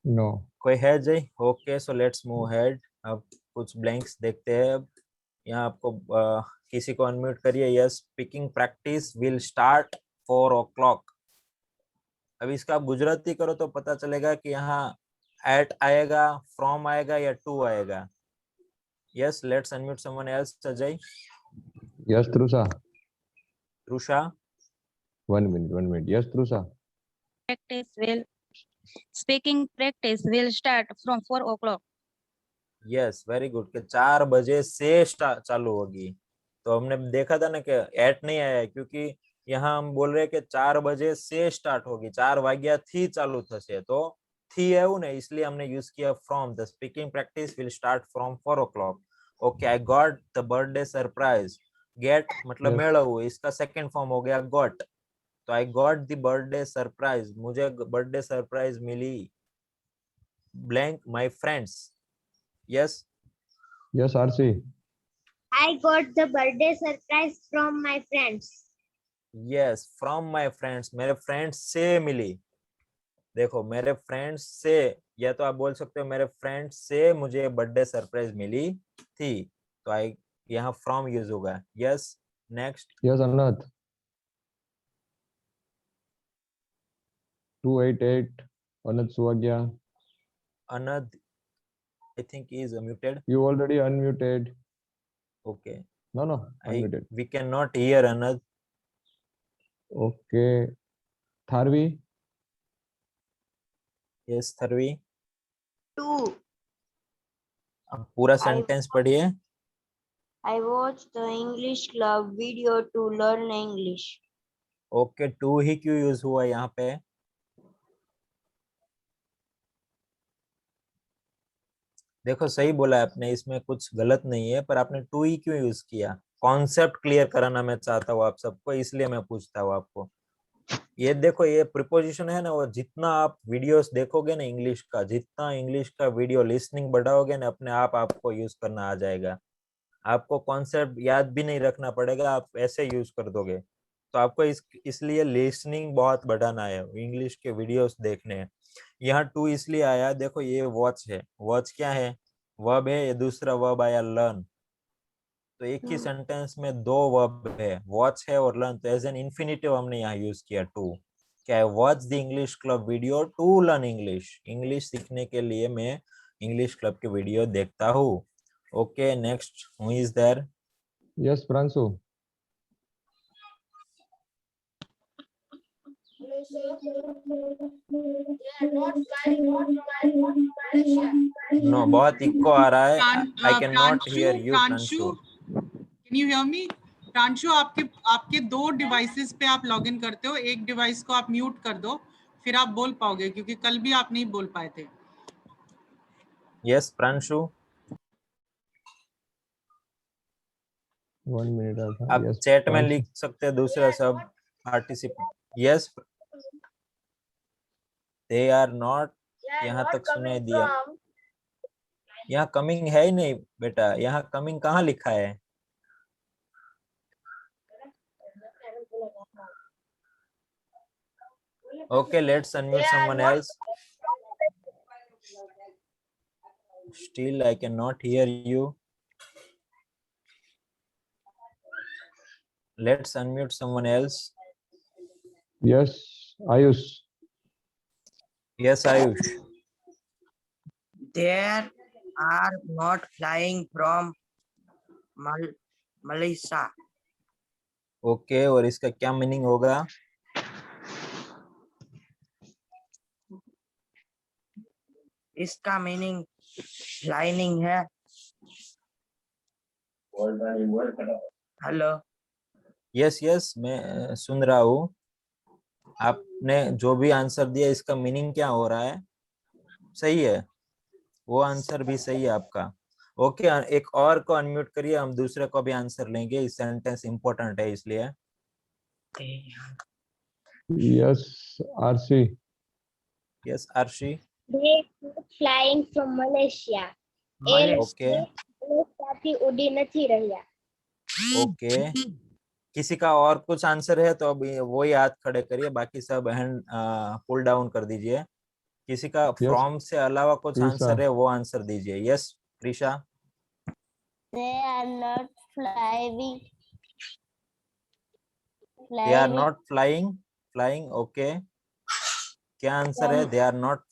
नो. कोई है जय? Okay, so let's move head. अब कुछ ब्लैंक्स देखते हैं. यहाँ आपको किसी को अनम्यूट करिए. Yes, speaking practice will start 4 o'clock. अब इसका आप गुजराती करो तो पता चलेगा कि यहाँ एट आएगा, फ्रॉम आएगा या टू आएगा. Yes, let's unmute someone else. Ajay. Yes, Trusha. Rusha. 1 minute. Yes, Trusha. Speaking practice will start from 4 o'clock. Yes, very good. के 4 बजे से चालू होगी. तो हमने देखा था ना कि एट नहीं आया, क्योंकि यहाँ हम बोल रहे हैं कि 4 बजे से स्टार्ट होगी, 4 वाग्या थी चालू थશે. तो थी आयु ने, इसलिए हमने यूज किया from. The speaking practice will start from 4 o'clock. Okay, I got the birthday surprise. Get मतलब मेळवવું, इसका सेकंड फॉर्म हो गया गॉट. तो I got the birthday surprise, मुझे बर्थडे सरप्राइज मिली. Blank my friends. Yes. Yes, RC. I got the birthday surprise from my friends. Yes, from my friends, मेरे फ्रेंड्स से मिली. देखो, मेरे फ्रेंड्स से, या तो आप बोल सकते हो मेरे फ्रेंड्स से मुझे बर्थडे सरप्राइज मिली थी. तो आई यहाँ फ्रॉम यूज होगा. Yes, next. Yes, Anand. 288. Anand Suwagya. Anand, I think he is muted. You already unmuted. Okay. No, unmuted. We cannot hear Anand. Okay. Tharvi. Yes, Tharvi. 2. अब पूरा सेंटेंस पढ़िए। I watched the English club video to learn English. Okay, to ही क्यों यूज हुआ यहाँ पे? देखो सही बोला है आपने, इसमें कुछ गलत नहीं है, पर आपने टू ही क्यों यूज किया? कॉन्सेप्ट क्लियर कराना मैं चाहता हूँ आप सबको, इसलिए मैं पूछता हूँ आपको। ये देखो, ये प्रिपोजिशन है ना, वो जितना आप वीडियोस देखोगे ना इंग्लिश का, जितना इंग्लिश का वीडियो लिसनिंग बढ़ाओगे ना, अपने आप आपको यूज करना आ जाएगा। आपको कॉन्सेप्ट याद भी नहीं रखना पड़ेगा, आप ऐसे यूज कर दोगे। तो आपको इसलिए लिसनिंग बहुत बढ़ाना है, इंग्लिश के वीडियोस देखने हैं। यहाँ टू इसलिए आया, देखो ये वॉच है, वॉच क्या है? वर्ब है, ये दूसरा वर्ब आया लर्न। तो एक ही सेंटेंस में दो वर्ब है, वॉच है और लर्न। तो एज एन इन्फिनिटिव हमने यहाँ यूज किया टू। क्या है? Watch the English club video to learn English. English सीखने के लिए मैं इंग्लिश क्लब के वीडियो देखता हूँ। Okay, next, who is there? Yes Pranshu. No, बहुत इको आ रहा है, I can not hear you Pranshu, Pranshu. Can you hear me? Pranshu, आपके दो डिवाइसेस पे आप लॉगिन करते हो, एक डिवाइस को आप म्यूट कर दो, फिर आप बोल पाओगे, क्योंकि कल भी आप नहीं बोल पाए थे। यस प्रांशु, 1 मिनट था। आप यस चैट में लिख सकते हैं दूसरा सब participant. Yes, they are not, यहाँ तक सुनाई दिया। यहाँ कमिंग है ही नहीं बेटा, यहाँ कमिंग कहाँ लिखा है? Okay, let's unmute someone else. Still I can not hear you. Let's unmute someone else. Yes Ayush. Yes, Ayush. There are not flying from Malaysia. Okay, और इसका क्या मीनिंग होगा? इसका मीनिंग फ्लाइंग है। हेलो। यस यस, मैं सुन रहा हूँ। आपने जो भी आंसर दिया, इसका मीनिंग क्या हो रहा है? सही है, वो आंसर भी सही है आपका। ओके, एक और को अनम्यूट करिए, हम दूसरे को भी आंसर लेंगे, इस सेंटेंस इंपॉर्टेंट है इसलिए। Yes RC. Yes RC. They flying from Malaysia. Okay થી ઉડી નથી રહ્યા. ओके, किसी का और कुछ आंसर है तो अभी वो ही हाथ खड़े करिए, बाकी सब हैंड पुल डाउन कर दीजिए। किसी का फ्रॉम से अलावा कुछ आंसर है, वो आंसर दीजिए। Yes Preesha. They are not flying. They are not flying, flying okay. क्या आंसर है? They are not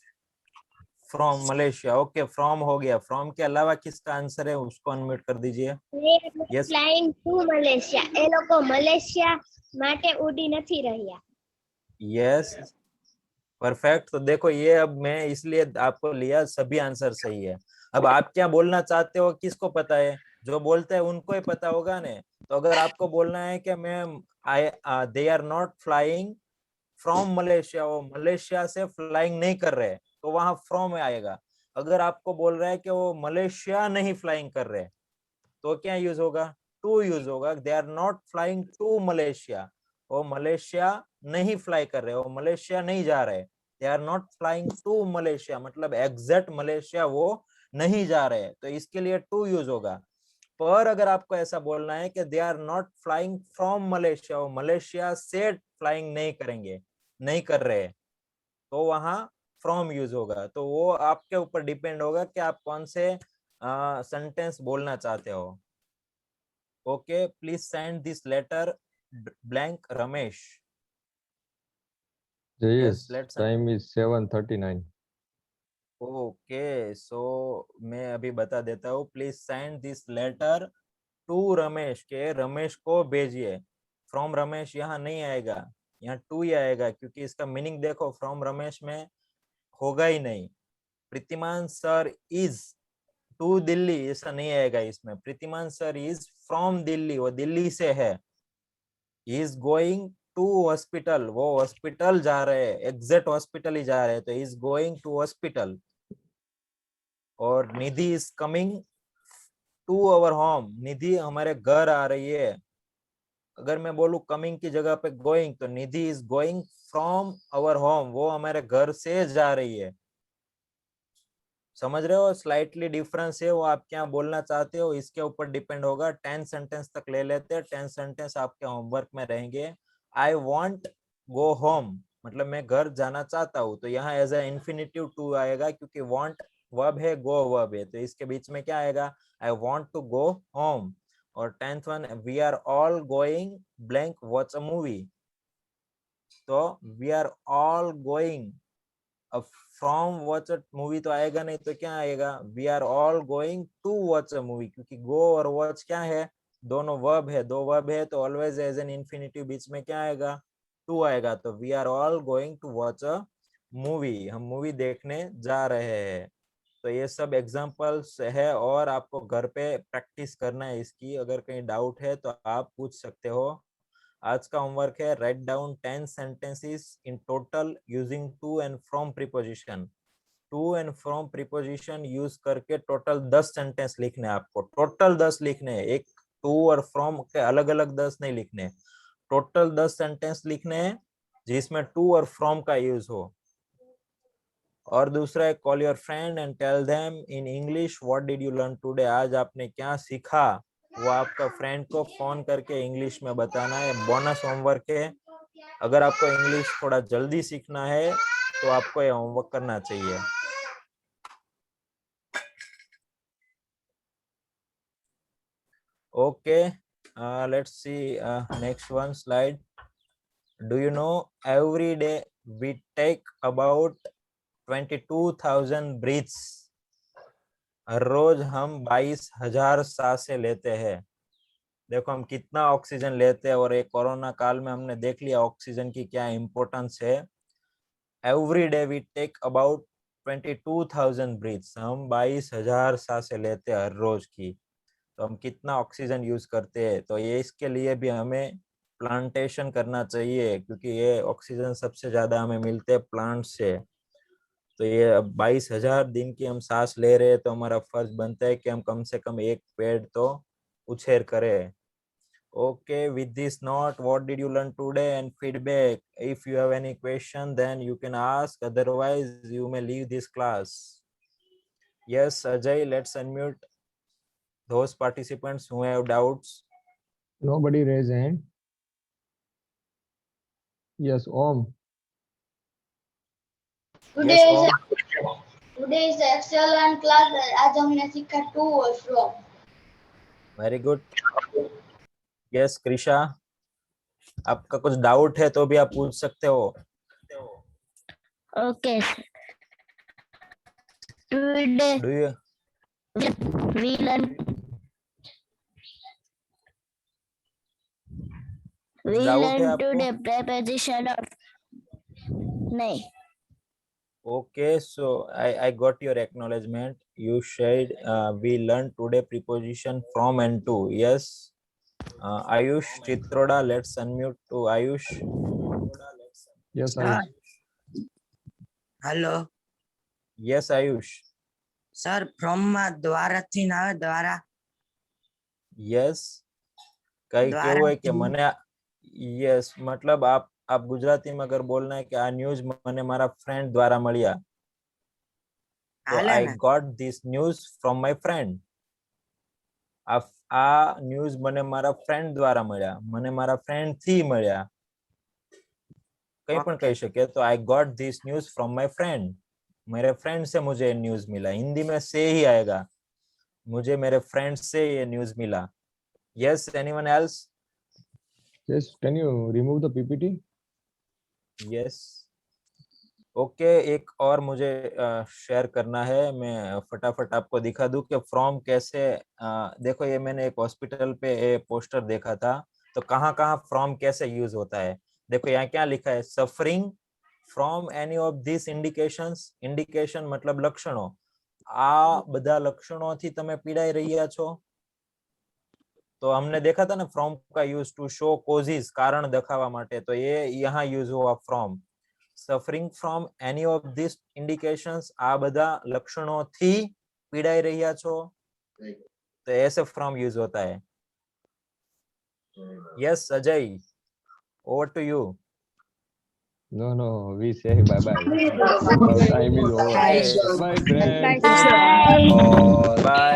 from Malaysia. Okay, from हो गया। फ्रॉम के अलावा किसका आंसर है, उसको अनम्यूट कर दीजिए। Yes. Flying to Malaysia. એ લોકો મલેશિયા માટે ઉડી નથી રહ્યા. Yes perfect. तो देखो, ये अब मैं इसलिए आपको लिया, सभी आंसर सही है। अब आप क्या बोलना चाहते हो किसको पता है? जो बोलते हैं उनको ही पता होगा ने। तो अगर आपको बोलना है कि मैं they are not flying from Malaysia, वो मलेशिया से फ्लाइंग नहीं कर रहे, तो वहां फ्रॉम आएगा। अगर आपको बोल रहा है कि वो मलेशिया नहीं फ्लाइंग कर रहे, तो क्या यूज होगा? टू यूज होगा। They are not flying to Malaysia, वो मलेशिया नहीं फ्लाई कर रहे, वो मलेशिया नहीं जा रहे। They are not flying to Malaysia मतलब एग्जैक्ट मलेशिया वो नहीं जा रहे, तो इसके लिए टू यूज होगा। पर अगर आपको ऐसा बोलना है कि they are not flying from Malaysia, वो मलेशिया से फ्लाइंग नहीं करेंगे, नहीं कर रहे, तो वहां फ्रॉम यूज होगा। तो वो आपके ऊपर डिपेंड होगा कि आप कौन से सेंटेंस बोलना चाहते हो। Okay, please send this letter blank Ramesh. Yes, time is 7:39. Okay, so मैं अभी बता देता हूँ। Please send this letter to Ramesh, के रमेश को भेजिए। फ्रॉम रमेश यहाँ नहीं आएगा, यहाँ टू ही आएगा, क्योंकि इसका मीनिंग देखो, फ्रॉम रमेश में होगा ही नहीं। प्रीतिमान सर इज टू दिल्ली ऐसा नहीं आएगा इसमें। प्रीतिमान सर इज फ्रॉम दिल्ली, वो दिल्ली से है। इज गोइंग टू हॉस्पिटल, वो हॉस्पिटल जा रहे हैं, एग्जैक्ट हॉस्पिटल ही जा रहे हैं, तो इज गोइंग टू हॉस्पिटल। और Nidhi is coming to our home, Nidhi हमारे घर आ रही है। अगर मैं बोलूं कमिंग की जगह पे गोइंग, तो Nidhi is going from our home, वो हमारे घर से जा रही है। समझ रहे हो, स्लाइटली डिफरेंस है, वो आप क्या बोलना चाहते हो इसके ऊपर डिपेंड होगा। 10 सेंटेंस तक ले लेते हैं, 10 सेंटेंस आपके होमवर्क में रहेंगे। आई वॉन्ट गो होम, मतलब मैं घर जाना चाहता हूँ, तो यहाँ एज ए इन्फिनिटिव टू आएगा, क्योंकि वॉन्ट वर्ब है, गो वर्ब है, तो इसके बीच में क्या आएगा, I want to go home. और 10th one, we are all going blank watch a movie, तो वी आर ऑल गोइंग, अब फ्रॉम वॉच अ मूवी तो आएगा नहीं, तो क्या आएगा, we are all going to watch a movie, क्योंकि गो और वॉच क्या है, दोनों वर्ब है, दो वर्ब है, तो ऑलवेज एज एन इन्फिनिटिव बीच में क्या आएगा, टू आएगा, तो we are all going to watch a movie, हम मूवी देखने जा रहे हैं। तो ये सब एग्जांपल्स है, और आपको घर पे प्रैक्टिस करना है इसकी। अगर कहीं डाउट है तो आप पूछ सकते हो। आज का होमवर्क है, write down 10 sentences in total using to and from preposition. To and from preposition use करके टोटल 10 सेंटेंस लिखने हैं आपको, टोटल 10 लिखने हैं, एक टू और फ्रॉम के अलग अलग 10 नहीं लिखने, टोटल 10 सेंटेंस लिखने हैं जिसमें टू और फ्रॉम का यूज हो। और दूसरा है, call your friend and tell them in English what did you learn today, आज आपने क्या सीखा, वो आपका फ्रेंड को फोन करके इंग्लिश में बताना है। बोनस होमवर्क है, अगर आपको इंग्लिश थोड़ा जल्दी सीखना है तो आपको ये होमवर्क करना चाहिए। Okay, let's see next one slide. Do you know every day we take about 22,000 breaths, हर रोज हम 22,000 सांसें लेते हैं। देखो हम कितना ऑक्सीजन लेते हैं, और एक कोरोना काल में हमने देख लिया ऑक्सीजन की क्या इंपॉर्टेंस है। Every day we take about 22,000 breaths, हम 22,000 सांसें लेते हैं हर रोज की, तो हम कितना ऑक्सीजन यूज करते हैं। तो ये इसके लिए भी हमें प्लांटेशन करना चाहिए, क्योंकि ये ऑक्सीजन सबसे ज्यादा हमें मिलते हैं प्लांट से। तो ये अब 22,000 दिन की हम सांस ले रहे हैं, तो हमारा फर्ज बनता है कि हम कम से कम एक पेड़ तो उछेर करें। Okay, with this note, what did you learn today and feedback? If you have any question, then you can ask. Otherwise, you may leave this class. Yes, Ajay, let's unmute those participants who have doubts. Nobody raise hand. Yes, Om. Today Yes, is Om. today is excellent class. आज हमने सीखा टू और from. Very good. Yes, Krisha. आपका कुछ डाउट है तो भी आप पूछ सकते हो। Okay. Today Do you? we learn doubt है आपको? today preposition of नहीं। Okay, so I got your acknowledgement. You said we learned today preposition from and to. Yes. Ayush Chitroda, let's unmute to Ayush. Yes, Sir. Ayush. Hello Yes, Ayush. Sir from માં દ્વારાથી ના આવે દ્વારા Yes. कई केवु है कि मने यस मतलब आप गुजराती में अगर बोलना है कि आ न्यूज मने मारा फ्रेंड द्वारा મળ્યા, तो હાલે आई ને got this news from my friend. आ न्यूज मने मारा फ्रेंड द्वारा મળ્યા, मने मारा फ्रेंड थी મળ્યા, कहीं पण ઓકે कही सके। तो I got this news from my friend, मेरे फ्रेंड से मुझे न्यूज मिला। हिंदी में से ही आएगा, मुझे मेरे फ्रेंड से ये न्यूज मिला। Yes, anyone else? Yes, can you remove the PPT? Yes, okay. एक और मुझे शेयर करना है, मैं फटाफट आपको दिखा दूं कि फ्रॉम कैसे। देखो ये मैंने एक हॉस्पिटल पे पोस्टर देखा था, तो कहाँ कहाँ फ्रॉम कैसे यूज होता है। देखो यहाँ क्या लिखा है, suffering from any of this indications, indication मतलब लक्षणों, આ બધા લક્ષણોથી તમે પીડાઈ રહ્યા છો? તો हमने देखा था ना फ्रॉम का यूज टू शो causes, कारण दिखावा માટે, તો ये यहाँ यूज हुआ from. Suffering from any of this indications, આ બધા લક્ષણોથી પીડાઈ રહ્યા છો, तो ऐसे फ्रॉम यूज होता है. Yes Ajay, over to you. No, we say bye bye. Our time is over. Bye, friends. Bye.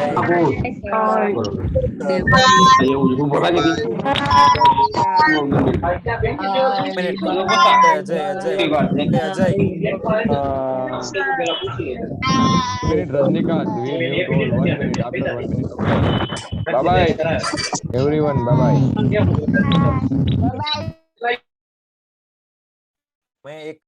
Minute, Rajnikant. We mute all 1 minute. After 1 minute. Bye bye, everyone. Bye bye. मैं एक